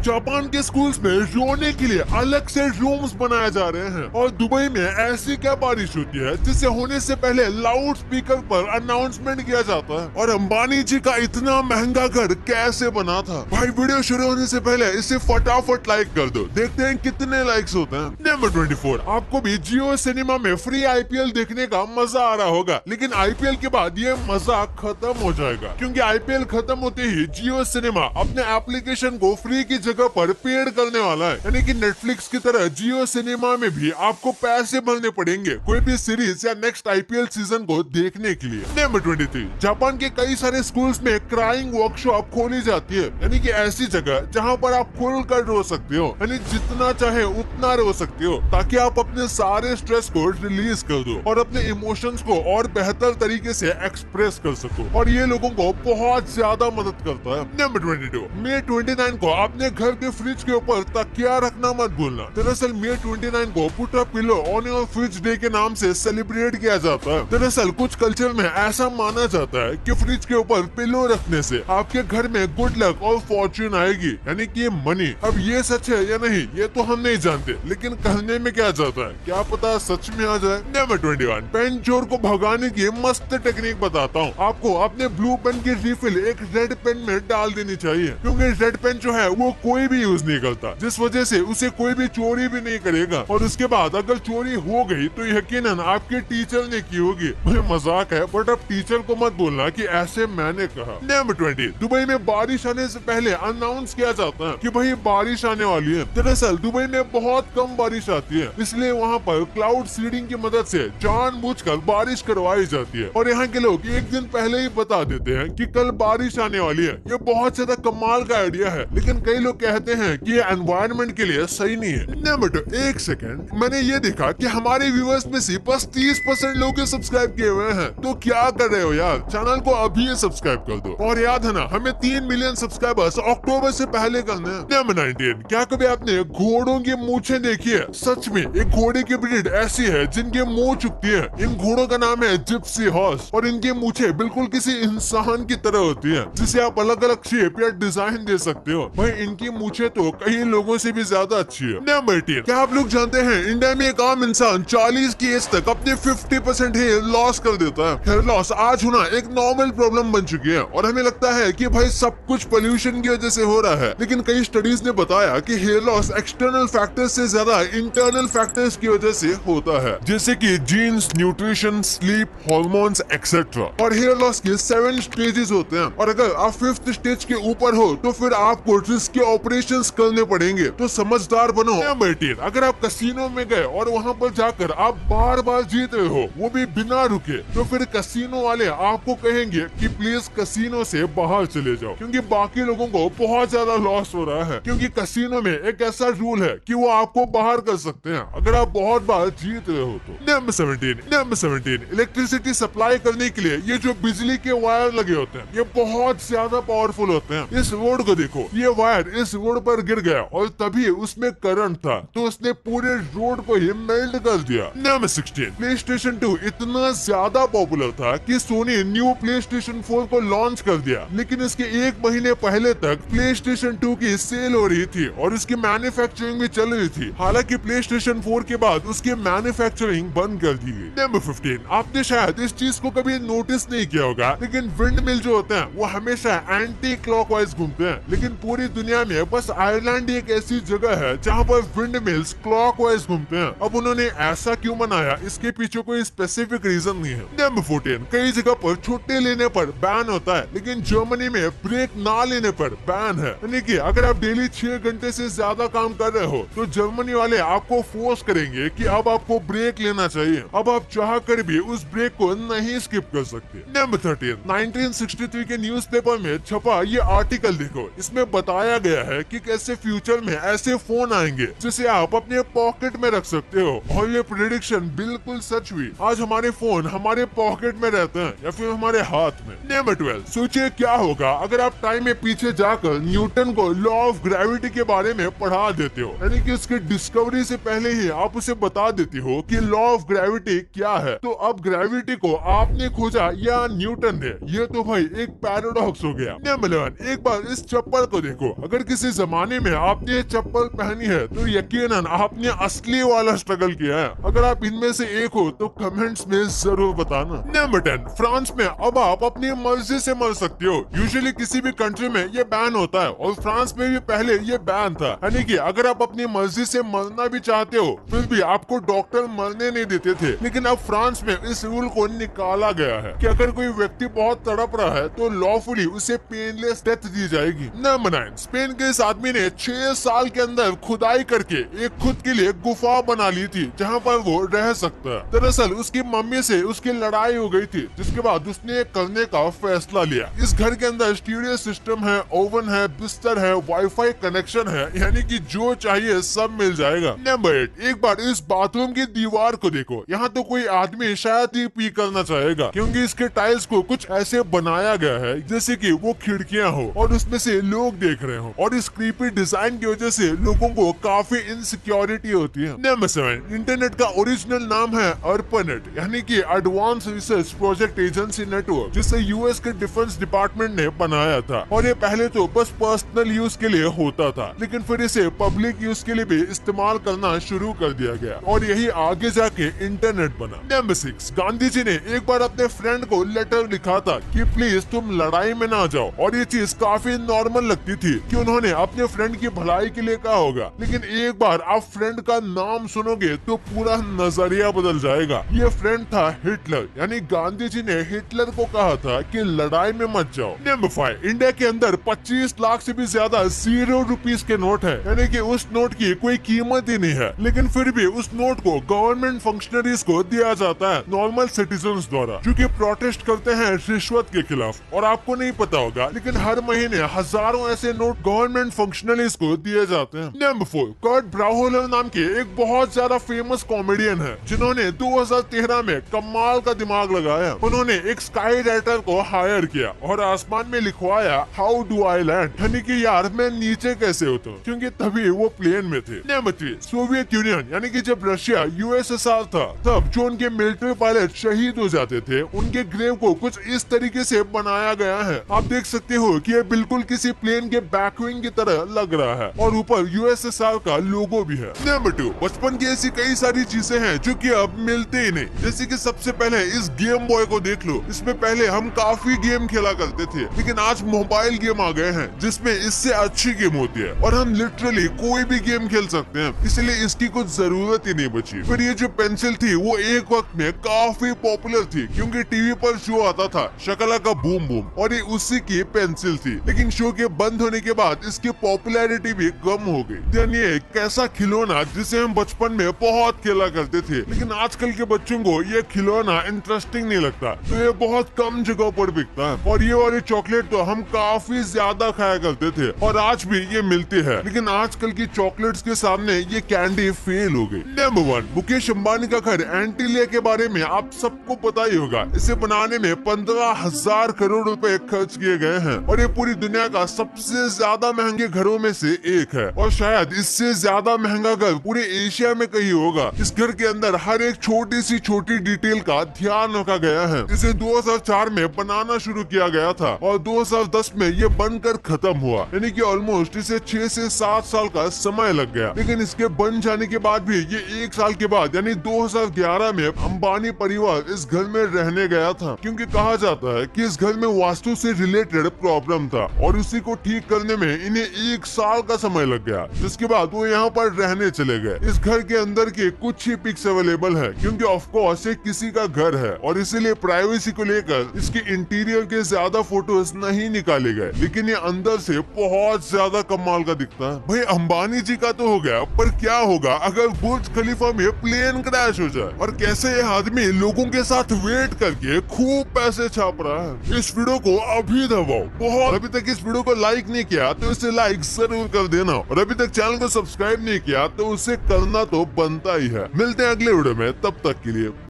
Japan के schools में रोने के लिए अलग से रूम्स बनाए जा रहे हैं और दुबई में ऐसी क्या बारिश होती है जिसे होने से पहले लाउड स्पीकर पर अनाउंसमेंट किया जाता है। और अंबानी जी का इतना महंगा घर कैसे बना था। भाई वीडियो शुरू होने से पहले इसे फटाफट लाइक कर दो, देखते हैं कितने लाइक्स होते हैं। नंबर 24, आपको भी जियो सिनेमा में फ्री आईपीएल देखने का मजा आ रहा होगा, लेकिन आईपीएल के बाद ये मजा खत्म हो जाएगा, क्योंकि आईपीएल खत्म होते ही जियो सिनेमा अपने एप्लीकेशन को फ्री की जगह पर पेड करने वाला है। यानी कि नेटफ्लिक्स की तरह जियो सिनेमा में भी आपको पैसे भरने पड़ेंगे कोई भी सीरीज या नेक्स्ट आईपीएल सीजन को देखने के लिए। नंबर 23, जापान के कई सारे स्कूल्स में क्राइंग वर्कशॉप खोली जाती है, यानी कि ऐसी जगह जहां पर आप खुल कर रो सकते हो, यानी जितना चाहे उतना रो सकते हो, ताकि आप अपने सारे स्ट्रेस को रिलीज कर दो और अपने इमोशंस को और बेहतर तरीके से एक्सप्रेस कर सको। और ये लोगों को बहुत ज्यादा मदद करता है। नंबर 22, मई 29 को अपने घर के फ्रिज के ऊपर तकिया रखना मत भूलना। दरअसल मई 29 को put a pillow on your fridge day के नाम से सेलिब्रेट किया जाता है। दरअसल कुछ कल्चर में ऐसा माना जाता है कि फ्रिज के ऊपर पिलो रखने से आपके घर में गुड लक और फॉर्च्यून आएगी, यानी कि मनी। अब ये सच है या नहीं ये तो हम नहीं जानते, लेकिन कहने में क्या जाता है, क्या पता सच में आ जाए। नंबर 21, पेन चोर को भगाने की मस्त टेक्निक बताता हूँ। आपको अपने ब्लू पेन की रिफिल एक रेड पेन में डाल देनी चाहिए, क्योंकि रेड पेन जो है वो कोई भी यूज नहीं करता, जिस वजह से उसे कोई भी चोरी भी नहीं करेगा। और उसके बाद अगर चोरी हो गई तो यकीनन आपके टीचर ने की होगी। मजाक है, बट अब टीचर को मत बोलना कि ऐसे मैंने कहा। नंबर 20, दुबई में बारिश आने से पहले अनाउंस किया जाता है कि भाई बारिश आने वाली है। दरअसल दुबई में बहुत कम बारिश आती है, इसलिए वहाँ पर क्लाउड सीडिंग की मदद से जानबूझकर बारिश करवाई जाती है। और यहाँ के लोग एक दिन पहले ही बता देते हैं कि कल बारिश आने वाली है। ये बहुत ज्यादा कमाल का आइडिया है, लेकिन कई लोग कहते हैं कि ये एनवायरनमेंट के लिए सही नहीं है। नंबर 2, एक सेकंड, मैंने ये देखा कि हमारे व्यूअर्स में से बस 30% लोग सब्सक्राइब किए हुए हैं, तो क्या कर रहे हो यार, चैनल को अभी सब्सक्राइब कर दो। और याद है ना, हमें 3 मिलियन सब्सक्राइबर्स अक्टूबर से पहले करने हैं। नंबर 19, क्या कभी आपने घोड़ों की मूछें देखी है? सच में एक घोड़े की ब्रीड ऐसी है जिनके मुंह चुकती है। इन घोड़ों का नाम है जिप्सी हॉर्स और इनकी मूछें बिल्कुल किसी इंसान की तरह होती है, जिसे आप अलग अलग शेप या डिजाइन दे सकते हो। भाई इनकी मूछें तो कई लोगों से भी ज्यादा अच्छी है। नंबर 18, क्या आप लोग जानते हैं इंडिया में एक आम इंसान 40 की एज तक अपने 50% हेयर लॉस कर देता है। हेयर लॉस आज होना एक नॉर्मल प्रॉब्लम बन चुकी है और हमें लगता है कि भाई सब कुछ पोल्यूशन की वजह से हो रहा है, लेकिन कई स्टडीज ने बताया कि हेयर लॉस एक्सटर्नल फैक्टर्स से ज्यादा इंटरनल फैक्टर्स की वजह से होता है, जैसे कि jeans, nutrition, sleep, hormones etcetera. और हेयर लॉस के 7 स्टेजेस होते हैं, और अगर आप 5th स्टेज के ऊपर हो तो फिर आपको रिस्की ऑपरेशंस करने पड़ेंगे, तो समझदार बनो। नंबर 18, अगर आप कसिनो में गए और वहाँ पर जाकर आप बार बार जीत रहे हो, वो भी बिना रुके, तो फिर कसिनो वाले आपको कहेंगे कि प्लीज कसिनो से बाहर चले जाओ, क्योंकि बाकी लोगों को बहुत ज्यादा लॉस हो रहा है। क्योंकि कसिनो में एक ऐसा रूल है कि वो आपको बाहर कर सकते हैं अगर आप बहुत बार जीत रहे हो तो। नंबर 17, इलेक्ट्रिसिटी सप्लाई करने के लिए ये जो बिजली के वायर लगे होते हैं, ये बहुत ज्यादा पावरफुल होते हैं। इस रोड को देखो, ये वायर इस रोड पर गिर गया और तभी उसमें करंट था, तो उसने पूरे रोड को ही मेल्ट कर दिया। नंबर 16, PlayStation 2 इतना ज्यादा पॉपुलर था कि सोनी न्यू PlayStation 4 को लॉन्च कर दिया, लेकिन इसके 1 महीने पहले तक PlayStation 2 की सेल हो रही थी और उसकी मैन्युफैक्चरिंग भी चल रही थी। हालांकि PlayStation 4 के बाद उसकी मैन्युफैक्चरिंग बंद कर दी गई। नंबर 15, आपने शायद इस चीज को कभी नोटिस नहीं किया होगा, लेकिन विंड मिल जो होते हैं वो हमेशा एंटी क्लॉकवाइज घूमते हैं, लेकिन पूरी दुनिया में बस आयरलैंड एक ऐसी जगह है जहाँ पर विंड मिल्स क्लॉकवाइज घूमते हैं। अब उन्होंने ऐसा क्यों बनाया, इसके पीछे कोई स्पेसिफिक रीजन नहीं है। नंबर 14, कई जगह पर छुट्टी लेने पर बैन होता है, लेकिन जर्मनी में ब्रेक ना लेने पर बैन है। यानी कि अगर आप डेली 6 घंटे से ज्यादा काम कर रहे हो तो जर्मनी वाले आपको फोर्स करेंगे कि अब आपको ब्रेक लेना चाहिए। अब आप चाह कर भी उस ब्रेक को नहीं स्किप कर सकते। नंबर 13, 1963 के न्यूज़पेपर में छपा ये आर्टिकल देखो, इसमें बताया गया है कि कैसे फ्यूचर में ऐसे फोन आएंगे जिसे आप अपने पॉकेट में रख सकते हो, और ये प्रेडिक्शन बिल्कुल सच हुई। आज हमारे फोन हमारे पॉकेट में रहते हैं या फिर हमारे हाथ में। नंबर 12, सोचिए क्या होगा अगर आप टाइम में पीछे जाकर न्यूटन को लॉ ऑफ ग्रेविटी के बारे में पढ़ा देते हो, यानी कि उसकी डिस्कवरी से पहले ही आप उसे बता देती हो कि लॉ ऑफ ग्रेविटी क्या है। तो अब ग्रेविटी को आपने खोजा या न्यूटन ने, ये तो भाई एक पैराडॉक्स हो गया। नंबर 11, एक बार इस चप्पल को देखो, अगर किसी जमाने में आपने ये चप्पल पहनी है तो यकीनन आपने असली वाला स्ट्रगल किया है। अगर आप इनमें से एक हो तो कमेंट्स में जरूर बताना। नंबर 10, फ्रांस में अब आप अपनी मर्जी से मर सकते हो। यूजुअली किसी भी कंट्री में ये बैन होता है और फ्रांस में भी पहले ये बैन था, यानी कि अगर आप अपनी मर्जी से मरना भी चाहते हो फिर भी आपको डॉक्टर मरने नहीं देते थे। लेकिन अब फ्रांस में इस रूल को निकाला गया है कि अगर कोई व्यक्ति बहुत तड़प रहा है तो लॉफुली उसे पेनलेस डेथ दी जाएगी। नंबर 9, स्पेन के इस आदमी ने 6 साल के अंदर खुदाई करके एक खुद के लिए गुफा बना ली थी जहाँ पर वो रह सकता है। दरअसल उसकी मम्मी से उसकी लड़ाई हो गई थी, जिसके बाद उसने ये करने का फैसला लिया। इस घर के अंदर स्टीरियो सिस्टम है, ओवन है, बिस्तर है, वाईफाई कनेक्शन है, यानी कि जो चाहिए सब मिल जाएगा। नंबर 8, एक बार इस बाथरूम की दीवार को देखो। यहाँ तो कोई आदमी शायद ही पी करना चाहेगा, क्योंकि इसके टाइल्स को कुछ ऐसे बनाया गया है जैसे कि वो खिड़कियाँ हो और उसमें से लोग देख रहे हो, और इस क्रीपी डिजाइन की वजह से लोगों को काफी इनसिक्योरिटी होती है। नंबर 7, इंटरनेट का ओरिजिनल नाम है ARPANET, यानी कि advance research project agency network, जिसे यूएस के डिफेंस डिपार्टमेंट ने बनाया था। और ये पहले तो बस पर्सनल यूज के लिए होता था, लेकिन फिर इसे पब्लिक यूज के लिए भी इस्तेमाल करना शुरू कर दिया गया और यही आगे जाके इंटरनेट बना। नंबर 6, गांधी जी ने एक बार अपने फ्रेंड को लेटर लिखा था कि प्लीज तुम लड़ाई में ना जाओ, और ये चीज काफी नॉर्मल लगती थी कि उन्होंने अपने फ्रेंड की भलाई के लिए कहा होगा। लेकिन एक बार आप फ्रेंड का नाम सुनोगे तो पूरा नजरिया बदल जाएगा। ये फ्रेंड था हिटलर, यानी गांधी जी ने हिटलर को कहा था कि लड़ाई में मत जाओ। नंबर 5, इंडिया के अंदर 25 लाख से भी ज्यादा 0 रुपीस के नोट है, यानी कि उस नोट की कोई कीमत ही नहीं है, लेकिन फिर भी उस नोट को गवर्नमेंट फंक्शनरीज को दिया जाता है, नॉर्मल सिटीजन्स द्वारा, जो कि प्रोटेस्ट करते हैं रिश्वत के खिलाफ। और आपको नहीं पता होगा, लेकिन हर महीने हजारों ऐसे नोट गवर्नमेंट फंक्शनरीज को दिए जाते हैं। नंबर 4, कर्ट ब्राउहोलर नाम के एक बहुत ज्यादा फेमस कॉमेडियन है, जिन्होंने 2013 में कमाल का दिमाग लगाया। उन्होंने एक स्काई राइटर को हायर किया और आसमान में लिखवाया हाउ डू आई लैंड, यानी कि यार मैं नीचे कैसे उतरूं, क्योंकि तभी वो प्लेन में थे। नंबर 3, सोवियत यूनियन, यानी कि जब रशिया यूएसएसआर था तब जो उनके मिलिट्री पायलट शहीद हो जाते थे उनके ग्रेव को कुछ इस तरीके से बनाया गया है। आप देख सकते हो कि ये बिल्कुल किसी प्लेन के बैकविंग की तरह लग रहा है और ऊपर यूएसएसआर का लोगो भी है। नंबर 2, बचपन की ऐसी कई सारी चीजें हैं जो कि अब मिलते ही नहीं, जैसे कि सबसे पहले इस गेम बॉय को देख लो। इसमें पहले हम काफी गेम खेला करते थे, लेकिन आज मोबाइल गेम आ गए हैं जिसमें इससे अच्छी गेम होती है और हम लिटरली कोई भी गेम खेल सकते हैं, इसलिए इसकी कुछ जरूरत ही नहीं बची। फिर ये जो पेंसिल थी वो एक वक्त में काफी पॉपुलर थी, क्योंकि टीवी पर शो आता था शकला का बूम बूम, और ये उसी की पेंसिल थी। लेकिन शो के बंद होने के बाद इसकी पॉपुलैरिटी भी कम हो गई। ये एक ऐसा खिलौना जिसे हम बचपन में बहुत खेला करते थे, लेकिन आजकल के बच्चों को ये खिलौना इंटरेस्टिंग नहीं लगता, तो ये बहुत कम जगह पर बिकता है। और ये वाली चॉकलेट तो हम काफी ज्यादा खाया करते थे और आज भी ये मिलती है, लेकिन आजकल की चॉकलेट्स के सामने ये कैंडी फेल हो गई। नंबर 1, मुकेश अंबानी का घर एंटीलिया के बारे में आप सबको पता ही होगा। इसे बनाने में 15,000 करोड़ रुपए खर्च किए गए हैं और ये पूरी दुनिया का सबसे ज्यादा महंगे घरों में से एक है, और शायद इससे ज्यादा महंगा घर पूरे एशिया में कहीं होगा। इस घर के अंदर हर एक छोटी सी छोटी डिटेल का ध्यान रखा गया है। इसे 2004 में बनाना शुरू किया गया था और 2010 में ये बनकर खत्म हुआ, यानी कि ऑलमोस्ट इसे 6 से 7 साल का समय लग गया। लेकिन इसके बन जाने के बाद भी ये 1 साल के बाद यानी 2011 में अंबानी परिवार इस घर में रहने गया था, क्योंकि कहा जाता है कि इस घर में वास्तु से रिलेटेड प्रॉब्लम था और उसी को ठीक करने में इन्हें 1 साल का समय लग गया, जिसके बाद वो यहाँ पर रहने चले गए। इस घर के अंदर के कुछ ही पिक्स अवेलेबल है, क्योंकि ऑफ कोर्स ये किसी का घर है और इसीलिए प्राइवेसी को लेकर इसके इंटीरियर के ज्यादा फोटोज नहीं निकाले गए, लेकिन ये अंदर से बहुत ज्यादा कमाल का दिखता है। भाई अंबानी जी का तो हो गया, पर क्या होगा अगर बुर्ज खलीफा में प्लेन क्रैश हो जाए, और कैसे ये आदमी लोगों के साथ वेट करके खूब पैसे छाप रहा है। इस वीडियो को अभी दबाओ बहुत, अभी तक इस वीडियो को लाइक नहीं किया तो इसे लाइक जरूर कर देना, और अभी तक चैनल को सब्सक्राइब नहीं किया तो उसे करना तो बनता ही है। मिलते हैं अगले वीडियो में, तब तक के लिए।